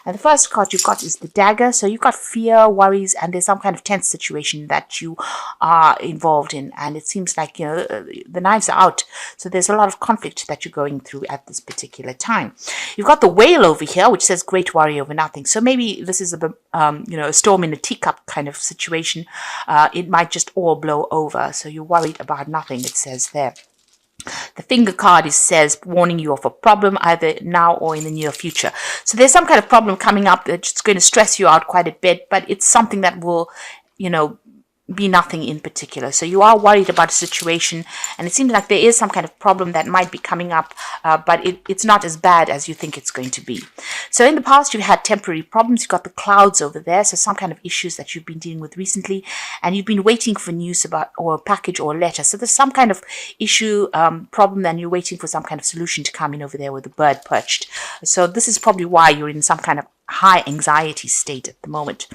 And the first card you've got is the dagger. So you've got fear, worries, and there's some kind of tense situation that you are involved in. And it seems like, the knives are out. So there's a lot of conflict that you're going through at this particular time. You've got the whale over here, which says great worry over nothing. So maybe this is a storm in a teacup kind of situation. It might just all blow over. So you're worried about nothing, it says there. The finger card says warning you of a problem either now or in the near future. So there's some kind of problem coming up that's going to stress you out quite a bit, but it's something that will, be nothing in particular. So you are worried about a situation, and it seems like there is some kind of problem that might be coming up, but it's not as bad as you think it's going to be. So in the past, you've had temporary problems. You've got the clouds over there, so some kind of issues that you've been dealing with recently, and you've been waiting for news about or a package or a letter. So there's some kind of issue, problem, and you're waiting for some kind of solution to come in over there with the bird perched. So this is probably why you're in some kind of high anxiety state at the moment.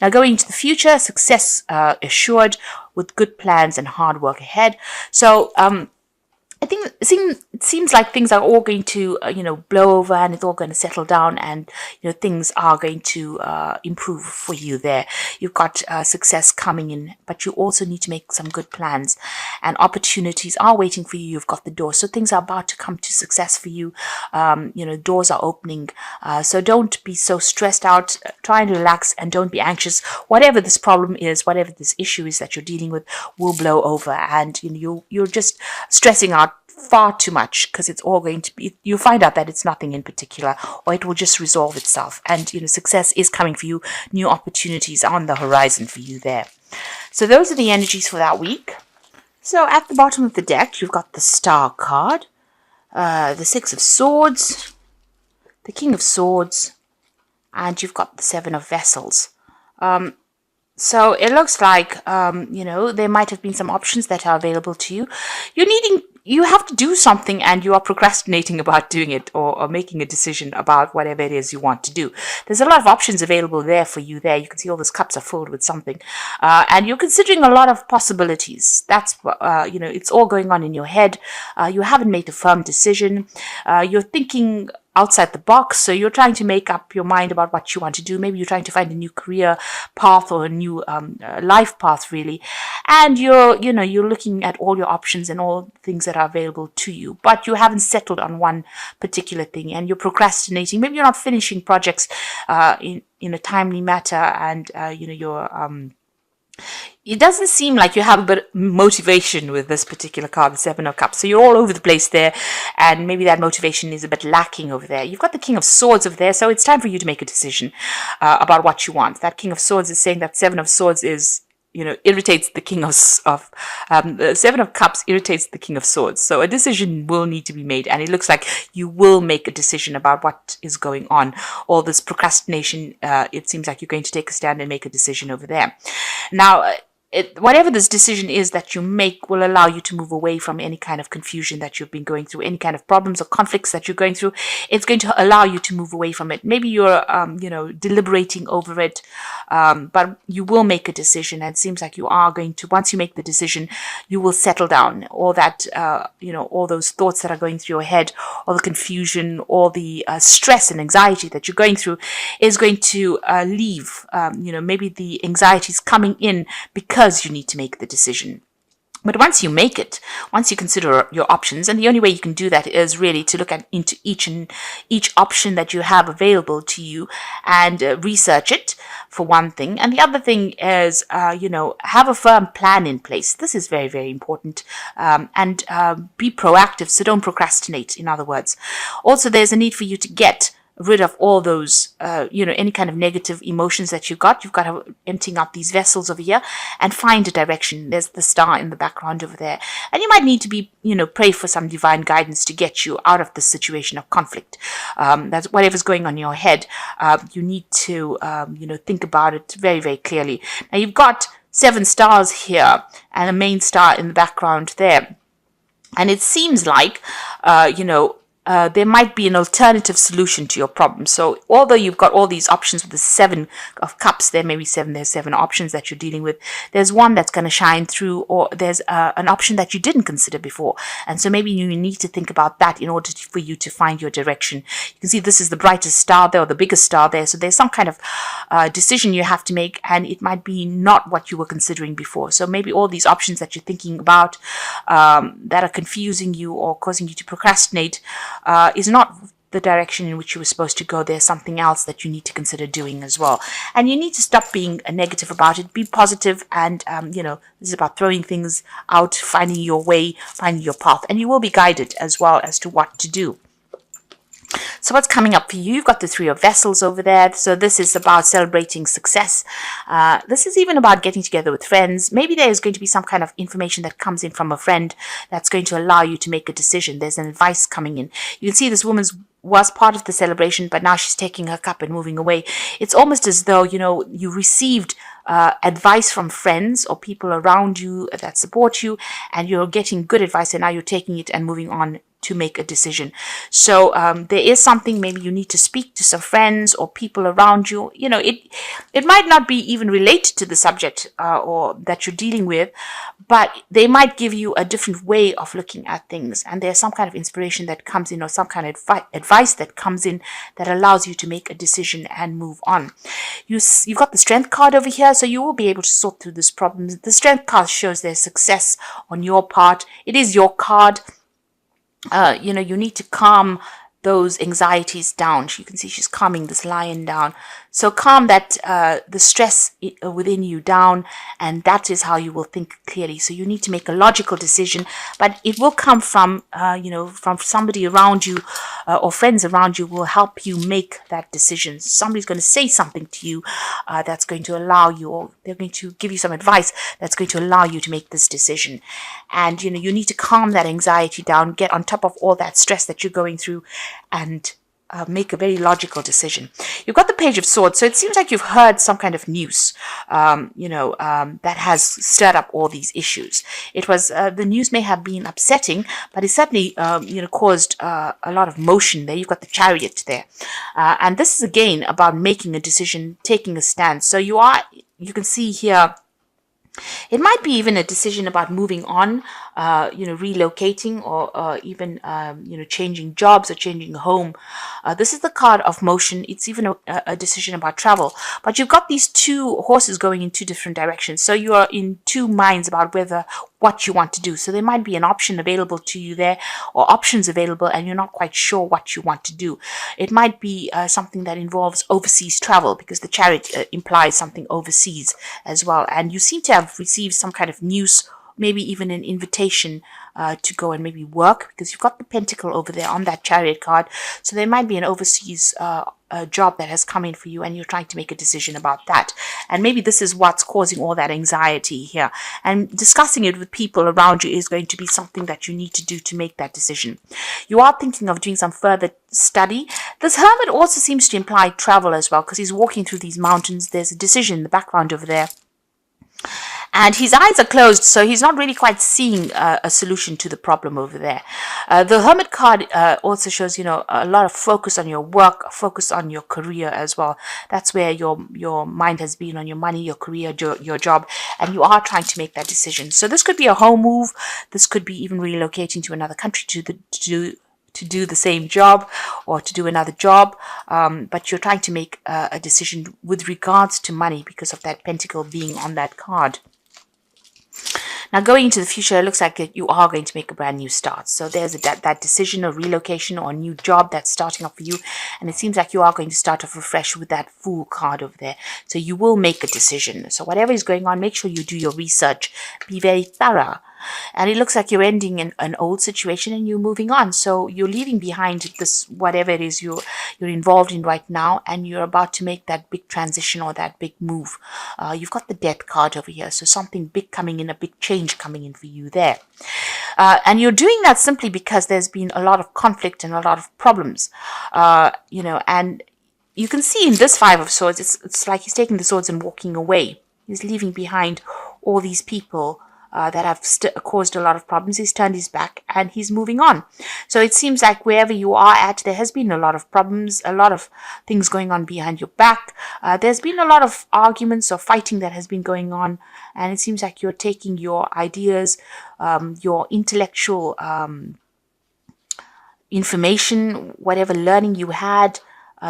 Now going into the future, success assured with good plans and hard work ahead. So I think it seems like things are all going to, blow over, and it's all going to settle down, and, things are going to improve for you there. You've got success coming in, but you also need to make some good plans, and opportunities are waiting for you. You've got the door. So things are about to come to success for you. Doors are opening. So don't be so stressed out. Try and relax and don't be anxious. Whatever this problem is, whatever this issue is that you're dealing with will blow over, and, you're just stressing out far too much, because it's all going to be, you'll find out that it's nothing in particular, or it will just resolve itself. And success is coming for you. New opportunities are on the horizon for you there. So those are the energies for that week. So at the bottom of the deck, you've got the Star card, the Six of Swords, the King of Swords, and you've got the Seven of Vessels. So it looks like, there might have been some options that are available to you. You have to do something, and you are procrastinating about doing it, or making a decision about whatever it is you want to do. There's a lot of options available there for you there. You can see all those cups are filled with something. And you're considering a lot of possibilities. That's, it's all going on in your head. You haven't made a firm decision. You're thinking outside the box. So you're trying to make up your mind about what you want to do. Maybe you're trying to find a new career path or a new life path, really. And you're looking at all your options and all things that are available to you, but you haven't settled on one particular thing, and you're procrastinating. Maybe you're not finishing projects in a timely matter, and it doesn't seem like you have a bit of motivation with this particular card, the Seven of Cups. So you're all over the place there, and maybe that motivation is a bit lacking over there. You've got the King of Swords over there, so it's time for you to make a decision about what you want. That King of Swords is saying that Seven of Swords is, irritates the King of the Seven of Cups irritates the King of Swords. So a decision will need to be made, and it looks like you will make a decision about what is going on. All this procrastination, it seems like you're going to take a stand and make a decision over there. Now, whatever this decision is that you make will allow you to move away from any kind of confusion that you've been going through, any kind of problems or conflicts that you're going through. It's going to allow you to move away from it. Maybe you're, deliberating over it, but you will make a decision. And it seems like you are going to, once you make the decision, you will settle down. All that, all those thoughts that are going through your head, all the confusion, all the stress and anxiety that you're going through is going to leave. Maybe the anxiety is coming in because you need to make the decision. But once you make it, once you consider your options, and the only way you can do that is really to look into each option that you have available to you and research it, for one thing. And the other thing is, have a firm plan in place. This is very, very important. And be proactive, so don't procrastinate, in other words. Also, there's a need for you to get rid of all those, any kind of negative emotions that you've got. You've got to emptying out these vessels over here and find a direction. There's the star in the background over there. And you might need to be, pray for some divine guidance to get you out of this situation of conflict. That's whatever's going on in your head. You need to, think about it very, very clearly. Now, you've got 7 stars here and a main star in the background there. And it seems like, there might be an alternative solution to your problem. So although you've got all these options with the 7 of cups, there may be 7, there's 7 options that you're dealing with. There's one that's going to shine through, or there's an option that you didn't consider before. And so maybe you need to think about that in order for you to find your direction. You can see this is the brightest star there, or the biggest star there. So there's some kind of decision you have to make, and it might be not what you were considering before. So maybe all these options that you're thinking about that are confusing you or causing you to procrastinate is not the direction in which you were supposed to go. There's something else that you need to consider doing as well. And you need to stop being negative about it. Be positive, and, this is about throwing things out, finding your way, finding your path. And you will be guided as well as to what to do. So what's coming up for you? You've got the 3 of Vessels over there. So this is about celebrating success. This is even about getting together with friends. Maybe there is going to be some kind of information that comes in from a friend that's going to allow you to make a decision. There's an advice coming in. You can see this woman was part of the celebration, but now she's taking her cup and moving away. It's almost as though, you received advice from friends or people around you that support you, and you're getting good advice, and now you're taking it and moving on to make a decision. So there is something, maybe you need to speak to some friends or people around you. It might not be even related to the subject or that you're dealing with, but they might give you a different way of looking at things, and there's some kind of inspiration that comes in, or some kind of advice that comes in that allows you to make a decision and move on. You've got the Strength card over here, so you will be able to sort through this problem. The Strength card shows there's success on your part. It is your card. You need to calm those anxieties down. You can see she's calming this lion down. So calm that the stress within you down, and that is how you will think clearly. So you need to make a logical decision, but it will come from from somebody around you or friends around you will help you make that decision. Somebody's going to say something to you that's going to allow you, or they're going to give you some advice that's going to allow you to make this decision. And you need to calm that anxiety down, get on top of all that stress that you're going through, and make a very logical decision. You've got the Page of Swords, so it seems like you've heard some kind of news, that has stirred up all these issues. It was the news may have been upsetting, but it certainly caused a lot of motion there. You've got the Chariot there, and this is again about making a decision, taking a stand. So you can see here. It might be even a decision about moving on, relocating, or even, changing jobs or changing home. This is the card of motion. It's even a decision about travel. But you've got these 2 horses going in 2 different directions. So you are in 2 minds about what you want to do. So there might be an option available to you there, or options available, and you're not quite sure what you want to do. It might be something that involves overseas travel, because the Chariot implies something overseas as well. And you seem to have received some kind of news, maybe even an invitation to go and maybe work, because you've got the Pentacle over there on that Chariot card. So there might be an overseas job that has come in for you, and you're trying to make a decision about that. And maybe this is what's causing all that anxiety here. And discussing it with people around you is going to be something that you need to do to make that decision. You are thinking of doing some further study. This Hermit also seems to imply travel as well, because he's walking through these mountains. There's a decision in the background over there. And his eyes are closed, so he's not really quite seeing a solution to the problem over there. The Hermit card also shows, a lot of focus on your work, focus on your career as well. That's where your mind has been, on your money, your career, your job, and you are trying to make that decision. So this could be a home move. This could be even relocating to another country to do the same job, or to do another job, but you're trying to make a decision with regards to money because of that Pentacle being on that card. Now, going into the future, it looks like you are going to make a brand new start. So there's that decision of relocation or a new job that's starting off for you. And it seems like you are going to start off afresh with that Fool card over there. So you will make a decision. So whatever is going on, make sure you do your research. Be very thorough. And it looks like you're ending an old situation and you're moving on. So you're leaving behind this, whatever it is you're involved in right now, and you're about to make that big transition or that big move. You've got the Death card over here. So something big coming in, a big change coming in for you there. And you're doing that simply because there's been a lot of conflict and a lot of problems, and you can see in this Five of Swords, it's like he's taking the swords and walking away. He's leaving behind all these people that have caused a lot of problems. He's turned his back and he's moving on. So it seems like wherever you are at, there has been a lot of problems, a lot of things going on behind your back. There's been a lot of arguments or fighting that has been going on. And it seems like you're taking your ideas, your intellectual information, whatever learning you had,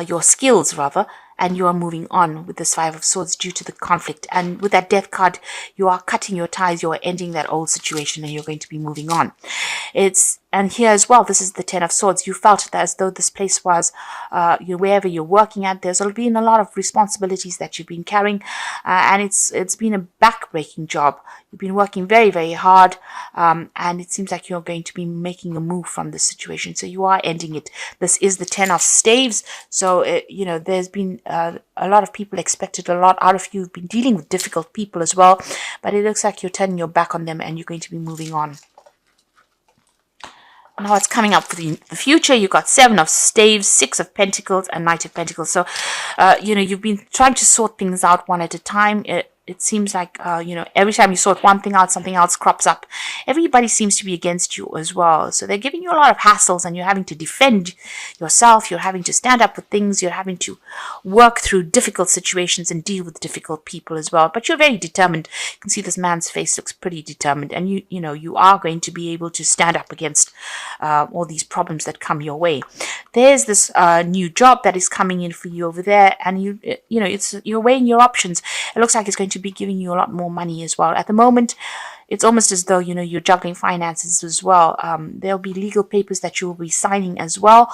your skills rather, and you are moving on with this Five of Swords due to the conflict. And with that Death card, you are cutting your ties, you are ending that old situation, and you're going to be moving on. And here as well, this is the Ten of Swords. You felt that as though this place was, wherever you're working at, there's been a lot of responsibilities that you've been carrying, and it's been a back-breaking job. You've been working very, very hard, and it seems like you're going to be making a move from this situation. So you are ending it. This is the Ten of Staves. So, there's been a lot of people expected a lot out of you. You've been dealing with difficult people as well, but it looks like you're turning your back on them and you're going to be moving on. Now it's coming up for the future. You've got Seven of Staves, Six of Pentacles, and Knight of Pentacles. So, you've been trying to sort things out one at a time. It seems like, every time you sort one thing out, something else crops up. Everybody seems to be against you as well. So they're giving you a lot of hassles and you're having to defend yourself. You're having to stand up for things. You're having to work through difficult situations and deal with difficult people as well. But you're very determined. You can see this man's face looks pretty determined. And you are going to be able to stand up against all these problems that come your way. There's this new job that is coming in for you over there. And you're weighing your options. It looks like it's going to be giving you a lot more money as well. At the moment, it's almost as though, you're juggling finances as well. There'll be legal papers that you will be signing as well,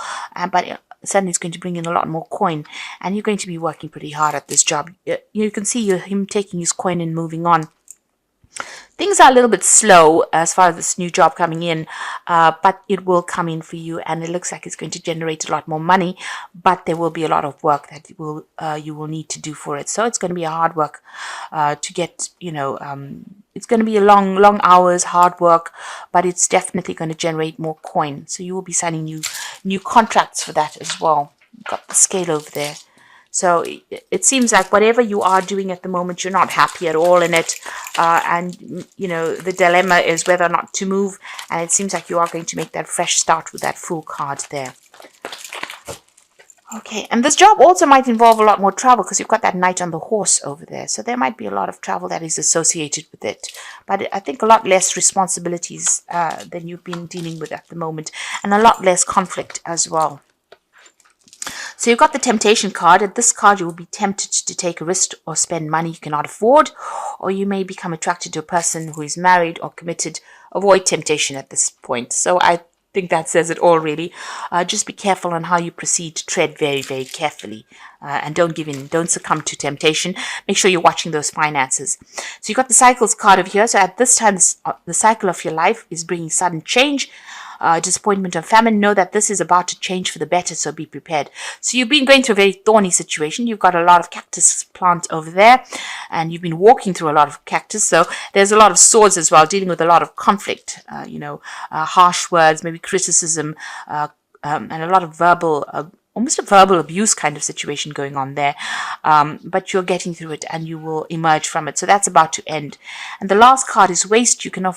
but suddenly it's going to bring in a lot more coin, and you're going to be working pretty hard at this job. You can see him taking his coin and moving on. Things are a little bit slow as far as this new job coming in, but it will come in for you, and it looks like it's going to generate a lot more money, but there will be a lot of work that you will need to do for it. So it's going to be a hard work to get, it's going to be a long hours, hard work, but it's definitely going to generate more coin. So you will be signing new contracts for that as well. You've got the scale over there. So it seems like whatever you are doing at the moment, you're not happy at all in it. And, the dilemma is whether or not to move. And it seems like you are going to make that fresh start with that Fool card there. Okay, and this job also might involve a lot more travel because you've got that Knight on the horse over there. So there might be a lot of travel that is associated with it. But I think a lot less responsibilities than you've been dealing with at the moment. And a lot less conflict as well. So you've got the Temptation card. At this card, you will be tempted to take a risk or spend money you cannot afford, or you may become attracted to a person who is married or committed. Avoid temptation at this point. So I think that says it all, really. Just be careful on how you proceed. Tread very, very carefully, and don't give in. Don't succumb to temptation. Make sure you're watching those finances. So you've got the Cycles card over here. So at this time, the cycle of your life is bringing sudden change. Disappointment and famine. Know that this is about to change for the better, so be prepared. So you've been going through a very thorny situation. You've got a lot of cactus plant over there, and you've been walking through a lot of cactus. So there's a lot of swords as well, dealing with a lot of conflict, harsh words, maybe criticism, and a lot of verbal, almost a verbal abuse kind of situation going on there. But you're getting through it and you will emerge from it. So that's about to end. And the last card is waste. You cannot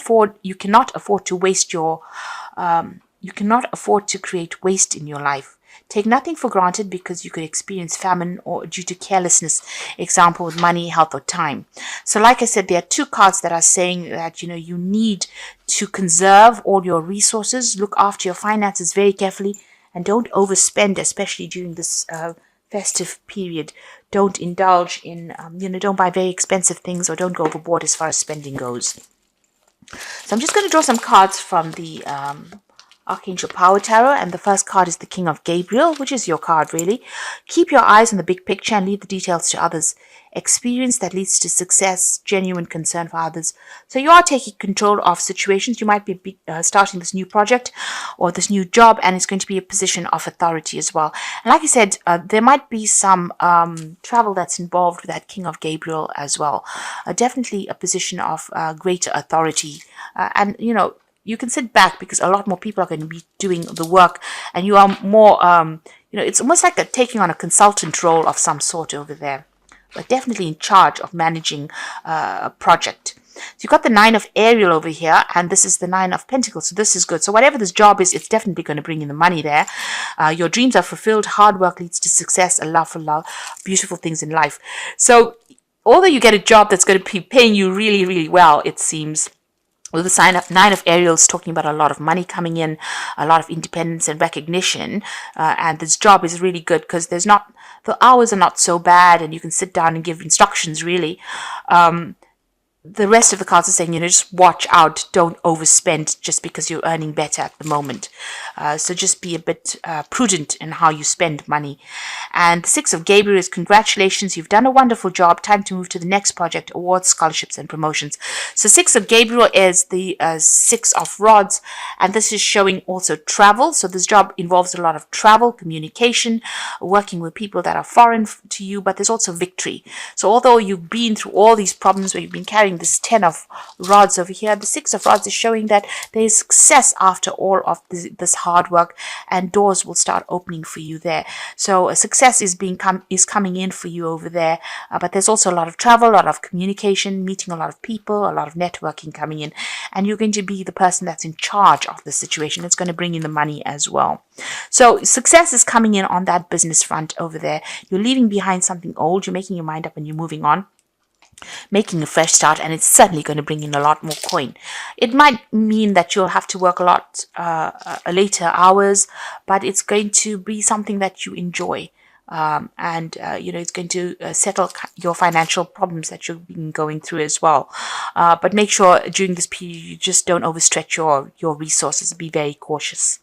afford to waste you cannot afford to create waste in your life. Take nothing for granted because you could experience famine or due to carelessness, example with money, health, or time. So like I said, there are two cards that are saying that, you need to conserve all your resources, look after your finances very carefully, and don't overspend, especially during this festive period. Don't indulge in, don't buy very expensive things or don't go overboard as far as spending goes. So I'm just going to draw some cards from the Archangel Power Tarot, and the first card is the King of Gabriel, which is your card really. Keep your eyes on the big picture and leave the details to others. Experience that leads to success, genuine concern for others. So you are taking control of situations. You might be starting this new project or this new job, and it's going to be a position of authority as well. And like I said, there might be some travel that's involved with that King of Gabriel as well. Definitely a position of greater authority. And, you can sit back because a lot more people are going to be doing the work, and you are more, it's almost like taking on a consultant role of some sort over there, but definitely in charge of managing a project. So you've got the Nine of Ariel over here, and this is the Nine of Pentacles. So this is good. So whatever this job is, it's definitely going to bring in the money there. Your dreams are fulfilled. Hard work leads to success. A love for love. Beautiful things in life. So although you get a job that's going to be paying you really, really well, it seems, with the Nine of Ariels talking about a lot of money coming in, a lot of independence and recognition, and this job is really good because the hours are not so bad, and you can sit down and give instructions really. The rest of the cards are saying, just watch out, don't overspend just because you're earning better at the moment. So just be a bit prudent in how you spend money. And the Six of Gabriel is congratulations, you've done a wonderful job, time to move to the next project, awards, scholarships, and promotions. So Six of Gabriel is the Six of Rods, and this is showing also travel. So this job involves a lot of travel, communication, working with people that are foreign to you, but there's also victory. So although you've been through all these problems where you've been carrying this 10 of rods over here, the 6 of rods is showing that there is success after all of this hard work, and doors will start opening for you there. So a success is coming in for you over there, but there's also a lot of travel, a lot of communication, meeting a lot of people, a lot of networking coming in, and you're going to be the person that's in charge of the situation. It's going to bring in the money as well. So success is coming in on that business front over there. You're leaving behind something old, you're making your mind up, and you're moving on, making a fresh start, and it's certainly going to bring in a lot more coin. It might mean that you'll have to work a lot later hours, but it's going to be something that you enjoy. It's going to settle your financial problems that you've been going through as well. But make sure during this period you just don't overstretch your resources. Be very cautious.